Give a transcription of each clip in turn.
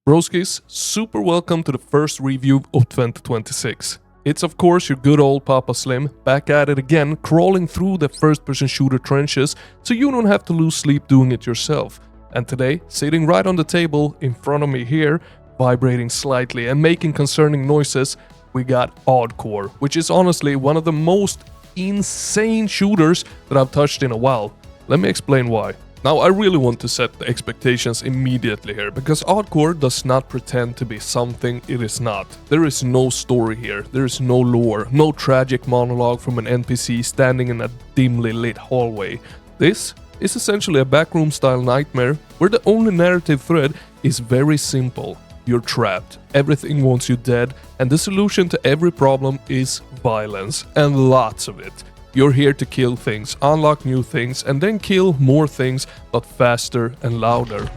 Broskis, super welcome to the first review of 2026. It's of course your good old Papa Slim, back at it again, crawling through the first-person shooter trenches so you don't have to lose sleep doing it yourself. And today, sitting right on the table in front of me here, vibrating slightly and making concerning noises, we got Oddcore, which is honestly one of the most insane shooters that I've touched in a while. Let me explain why. Now, I really want to set the expectations immediately here, because Oddcore does not pretend to be something it is not. There is no story here, there is no lore, no tragic monologue from an NPC standing in a dimly lit hallway. This is essentially a backroom-style nightmare where the only narrative thread is very simple. You're trapped, everything wants you dead, and the solution to every problem is violence, and lots of it. You're here to kill things, unlock new things, and then kill more things, but faster and louder.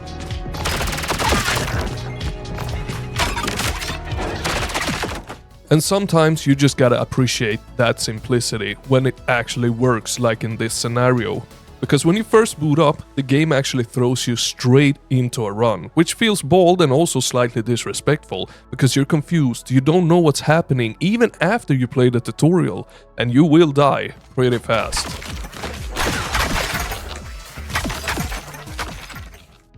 And sometimes you just gotta appreciate that simplicity when it actually works, like in this scenario. Because when you first boot up, the game actually throws you straight into a run, which feels bold and also slightly disrespectful, because you're confused, you don't know what's happening even after you play the tutorial, and you will die pretty fast.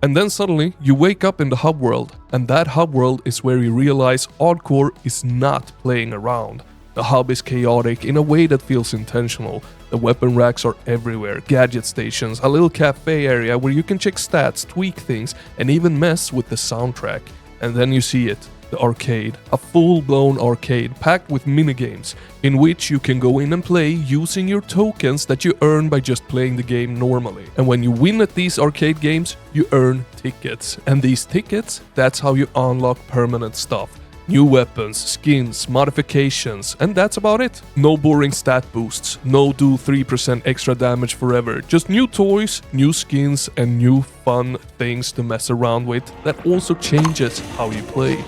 And then suddenly, you wake up in the hub world, and that hub world is where you realize Oddcore is not playing around. The hub is chaotic in a way that feels intentional. The weapon racks are everywhere, gadget stations, a little cafe area where you can check stats, tweak things, and even mess with the soundtrack. And then you see it, the arcade, a full-blown arcade packed with minigames, in which you can go in and play using your tokens that you earn by just playing the game normally. And when you win at these arcade games, you earn tickets. And these tickets, that's how you unlock permanent stuff. New weapons, skins, modifications, and that's about it. No boring stat boosts, no do 3% extra damage forever, just new toys, new skins, and new fun things to mess around with that also changes how you play.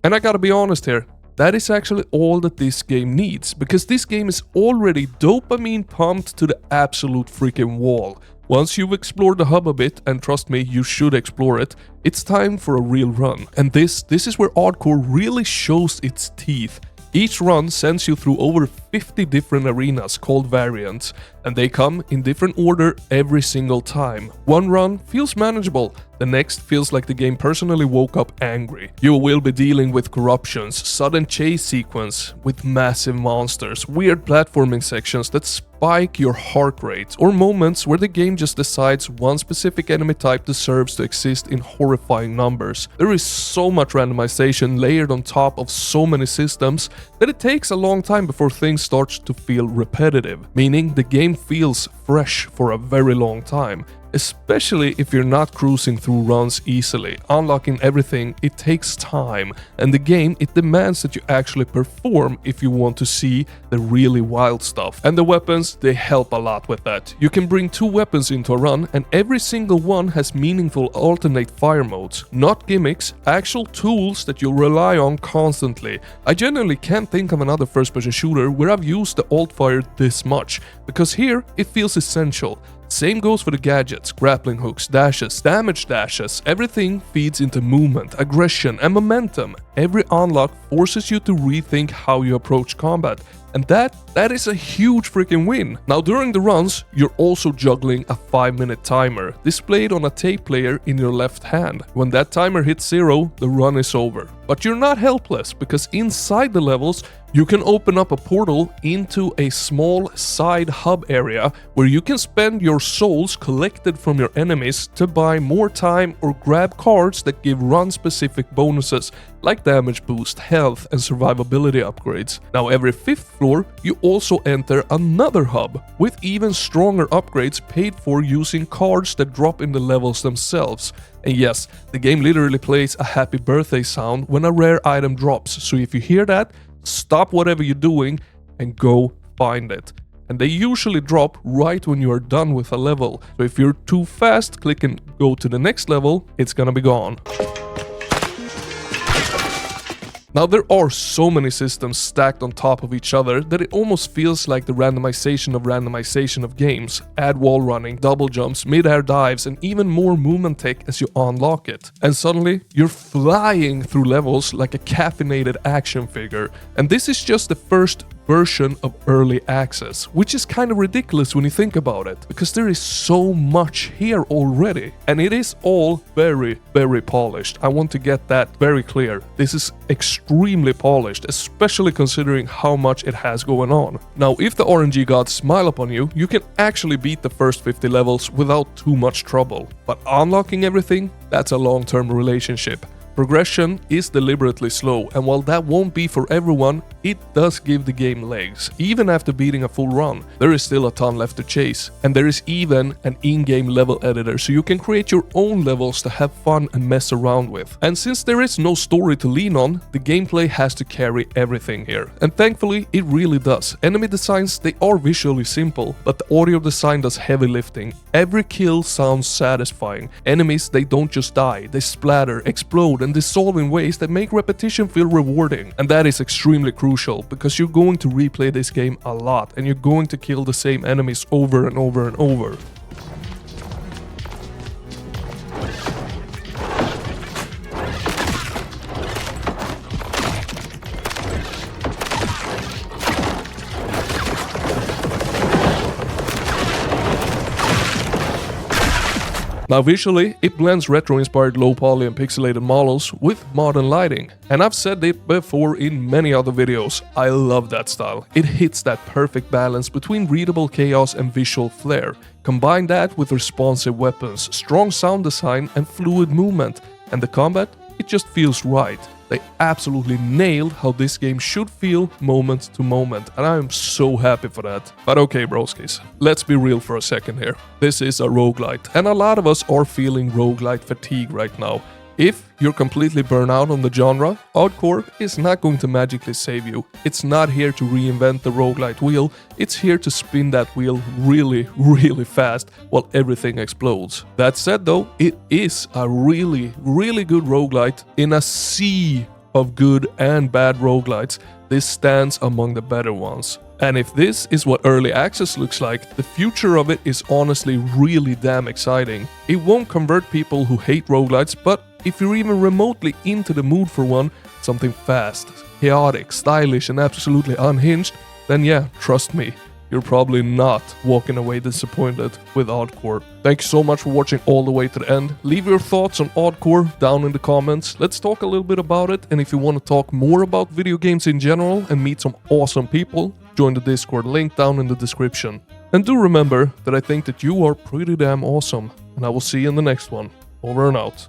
And I gotta be honest here, that is actually all that this game needs, because this game is already dopamine pumped to the absolute freaking wall. Once you've explored the hub a bit, and trust me, you should explore it, it's time for a real run. And this is where Oddcore really shows its teeth. Each run sends you through over 50 different arenas called variants, and they come in different order every single time. One run feels manageable, the next feels like the game personally woke up angry. You will be dealing with corruptions, sudden chase sequence with massive monsters, weird platforming sections that spike your heart rate, or moments where the game just decides one specific enemy type deserves to exist in horrifying numbers. There is so much randomization layered on top of so many systems that it takes a long time before things start to feel repetitive, meaning the game feels fresh for a very long time. Especially if you're not cruising through runs easily. Unlocking everything, it takes time, and the game, it demands that you actually perform if you want to see the really wild stuff. And the weapons, they help a lot with that. You can bring 2 weapons into a run, and every single one has meaningful alternate fire modes. Not gimmicks, actual tools that you'll rely on constantly. I genuinely can't think of another first-person shooter where I've used the alt fire this much, because here, it feels essential. Same goes for the gadgets, grappling hooks, dashes, damage dashes, everything feeds into movement, aggression, and momentum. Every unlock forces you to rethink how you approach combat, and that is a huge freaking win. Now during the runs, you're also juggling a 5-minute timer, displayed on a tape player in your left hand. When that timer hits 0, the run is over. But you're not helpless, because inside the levels, You can open up a portal into a small side hub area where you can spend your souls collected from your enemies to buy more time or grab cards that give run-specific bonuses like damage boost, health, and survivability upgrades. Now every 5th floor, you also enter another hub with even stronger upgrades paid for using cards that drop in the levels themselves. And yes, the game literally plays a happy birthday sound when a rare item drops, so if you hear that, stop whatever you're doing and go find it. And they usually drop right when you are done with a level. So if you're too fast, click and go to the next level, it's gonna be gone. Now there are so many systems stacked on top of each other that it almost feels like the randomization of games. Add wall running, double jumps, mid-air dives, and even more movement tech as you unlock it. And suddenly, you're flying through levels like a caffeinated action figure. And this is just the first version of early access, which is kind of ridiculous when you think about it, because there is so much here already, and it is all very, very polished. I want to get that very clear. This is extremely polished, especially considering how much it has going on. Now, if the RNG gods smile upon you, you can actually beat the first 50 levels without too much trouble, but unlocking everything, that's a long-term relationship. Progression is deliberately slow, and while that won't be for everyone, it does give the game legs. Even after beating a full run, there is still a ton left to chase. And there is even an in-game level editor, so you can create your own levels to have fun and mess around with. And since there is no story to lean on, the gameplay has to carry everything here. And thankfully, it really does. Enemy designs, they are visually simple, but the audio design does heavy lifting. Every kill sounds satisfying. Enemies, they don't just die, they splatter, explode, and dissolve in ways that make repetition feel rewarding. And that is extremely crucial, because you're going to replay this game a lot, and you're going to kill the same enemies over and over and over. Now visually, it blends retro-inspired low-poly and pixelated models with modern lighting. And I've said it before in many other videos, I love that style. It hits that perfect balance between readable chaos and visual flair. Combine that with responsive weapons, strong sound design, and fluid movement. And the combat, it just feels right. They absolutely nailed how this game should feel moment to moment, and I am so happy for that. But okay, broskis, let's be real for a second here. This is a roguelite, and a lot of us are feeling roguelite fatigue right now. If you're completely burnt out on the genre, Oddcore is not going to magically save you. It's not here to reinvent the roguelite wheel, it's here to spin that wheel really, really fast while everything explodes. That said though, it is a really, really good roguelite. In a sea of good and bad roguelites, this stands among the better ones. And if this is what early access looks like, the future of it is honestly really damn exciting. It won't convert people who hate roguelites, but if you're even remotely into the mood for one, something fast, chaotic, stylish, and absolutely unhinged, then yeah, trust me, you're probably not walking away disappointed with Oddcore. Thank you so much for watching all the way to the end. Leave your thoughts on Oddcore down in the comments. Let's talk a little bit about it, and if you want to talk more about video games in general and meet some awesome people, join the Discord, link down in the description. And do remember that I think that you are pretty damn awesome, and I will see you in the next one. Over and out.